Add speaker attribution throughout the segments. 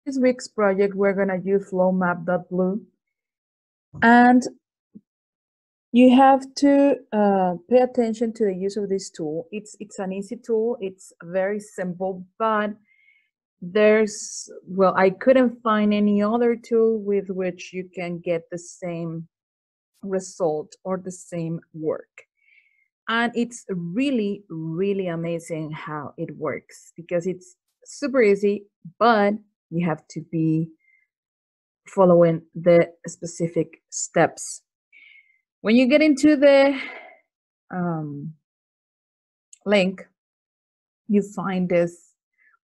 Speaker 1: This week's project, we're gonna use flowmap.blue, and you have to pay attention to the use of this tool. It's an easy tool. It's very simple, but I couldn't find any other tool with which you can get the same result or the same work. And it's really, really amazing how it works because it's super easy, but you have to be following the specific steps. When you get into the link, you find this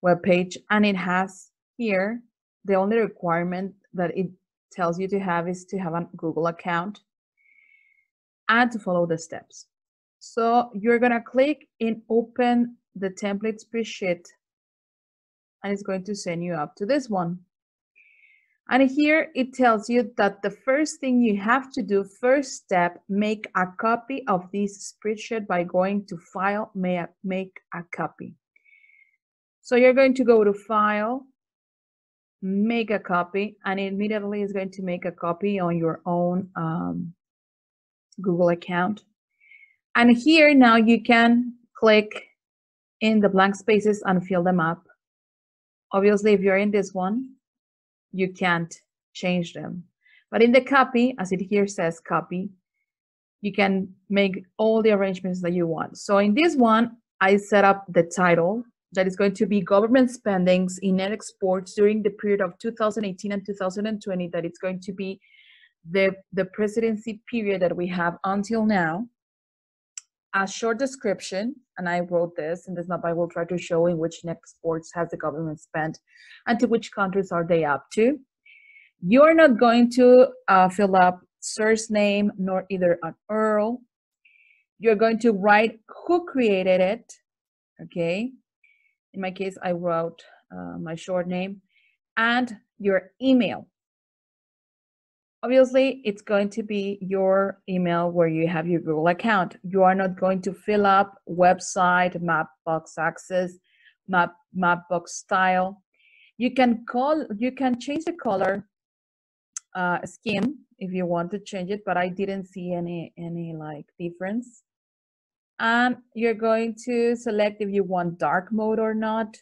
Speaker 1: web page, and it has here the only requirement that it tells you to have is to have a Google account and to follow the steps. So you're gonna click in open the template spreadsheet, and it's going to send you up to this one. And here it tells you that the first thing you have to do, first step, make a copy of this spreadsheet by going to File, Make a Copy. So you're going to go to File, Make a Copy, and it immediately is going to make a copy on your own Google account. And here now you can click in the blank spaces and fill them up. Obviously, if you're in this one, you can't change them. But in the copy, as it here says copy, you can make all the arrangements that you want. So in this one, I set up the title that is going to be government spendings in net exports during the period of 2018 and 2020, that it's going to be the presidency period that we have until now. A short description, and I wrote this in this map. I will try to show in which net exports has the government spent and to which countries are they up to. You're not going to fill up source name nor either an URL. You're going to write who created it, okay? In my case, I wrote my short name and your email. Obviously, it's going to be your email where you have your Google account. You are not going to fill up website, Mapbox access, Mapbox style. You can change the color scheme if you want to change it, but I didn't see any like difference. And you're going to select if you want dark mode or not.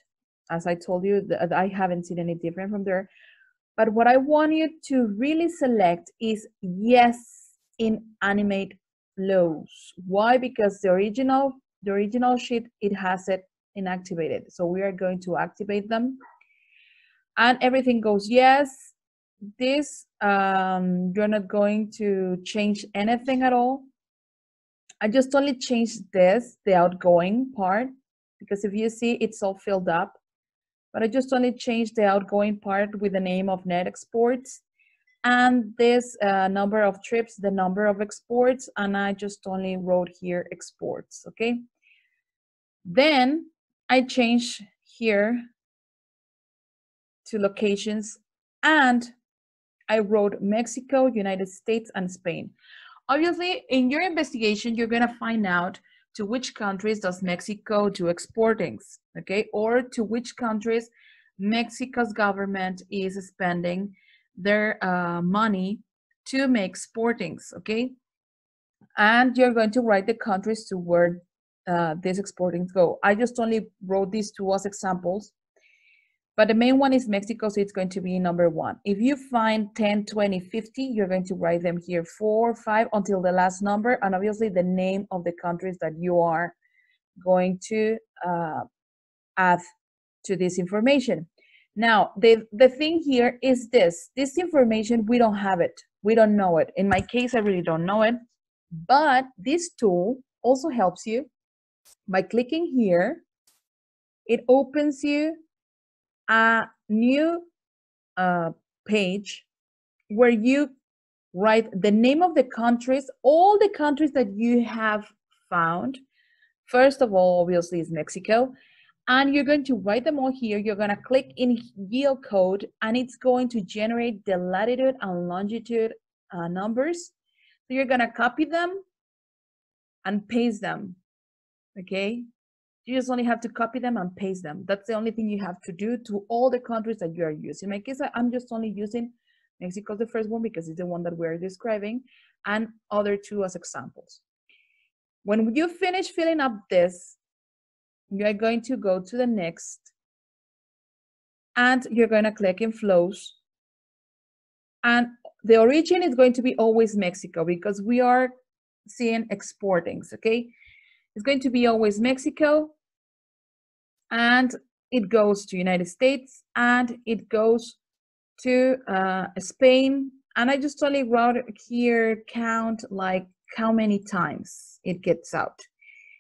Speaker 1: As I told you, I haven't seen any different from there. But what I want you to really select is yes in animate flows. Why? Because the original sheet, it has it inactivated. So we are going to activate them. And everything goes yes. This, you're not going to change anything at all. I just only changed this, the outgoing part, because if you see, it's all filled up. But I just only changed the outgoing part with the name of net exports and this number of trips, the number of exports, and I just only wrote here exports, okay? Then I change here to locations and I wrote Mexico, United States, and Spain. Obviously, in your investigation, you're gonna find out to which countries does Mexico do exportings, okay? Or to which countries Mexico's government is spending their money to make exportings, okay? And you're going to write the countries to where these exportings go. I just only wrote these two as examples, but the main one is Mexico, so it's going to be number 1. If you find 10, 20, 50, you're going to write them here 4, 5 until the last number, and obviously the name of the countries that you are going to add to this information. Now, the thing here is this information, we don't have it. We don't know it. In my case, I really don't know it, but this tool also helps you by clicking here. It opens you a new page where you write the name of the countries, all the countries that you have found. First of all, obviously, is Mexico. And you're going to write them all here. You're going to click in geocode, and it's going to generate the latitude and longitude numbers. So you're going to copy them and paste them, okay? You just only have to copy them and paste them. That's the only thing you have to do to all the countries that you are using. In my case, I'm just only using Mexico, the first one, because it's the one that we're describing, and other two as examples. When you finish filling up this, you're going to go to the next, and you're going to click in flows. And the origin is going to be always Mexico because we are seeing exportings, okay? It's going to be always Mexico, and it goes to United States, and it goes to Spain. And I just only wrote here count, like how many times it gets out.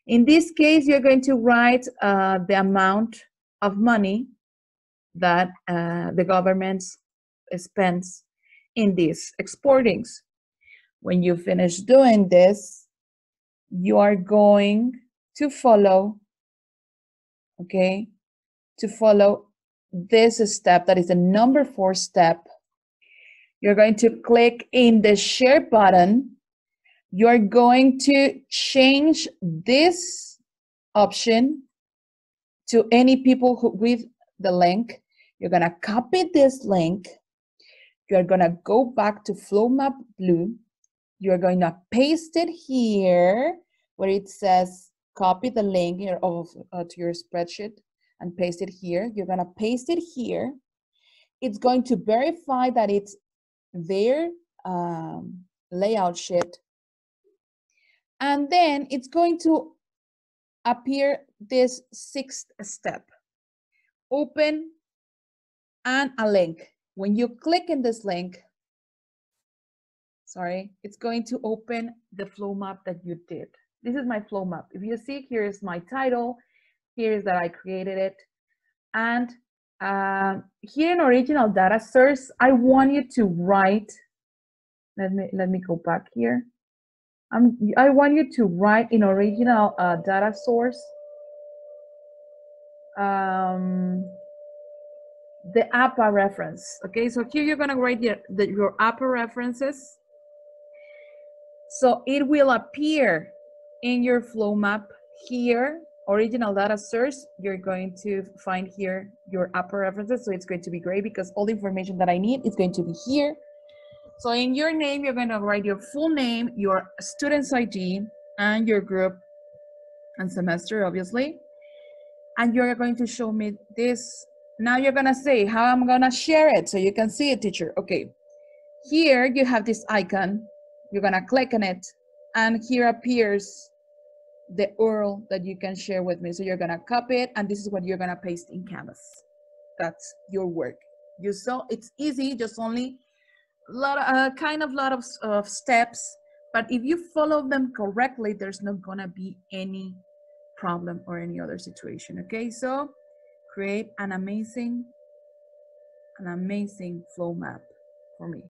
Speaker 1: In this case, you're going to write the amount of money that the government spends in these exportings. When you finish doing this, you are going to follow, okay, to follow this step, that is the number 4 step. You're going to click in the share button. You're going to change this option to any people who with the link. You're going to copy this link. You're going to go back to Flow Map Blue. You're going to paste it here where it says copy the link here to your spreadsheet and paste it here. You're going to paste it here. It's going to verify that it's their layout sheet. And then it's going to appear this 6th step. Open and a link. When you click in this link, it's going to open the flow map that you did. This is my flow map. If you see, here's my title. Here's that I created it. And here in original data source, I want you to write, let me go back here. I want you to write in original data source the APA reference. Okay, so here you're gonna write your APA references. So it will appear in your flow map here, original data source. You're going to find here your APA references. So it's going to be great because all the information that I need is going to be here. So in your name, you're going to write your full name, your student's ID, and your group and semester, obviously. And you're going to show me this. Now you're going to say how I'm going to share it so you can see it, teacher. Okay. Here you have this icon. You're going to click on it. And here appears the URL that you can share with me. So you're going to copy it. And this is what you're going to paste in Canvas. That's your work. You saw it's easy, just only lot of steps, but if you follow them correctly, there's not gonna be any problem or any other situation. Okay, so create an amazing flow map for me.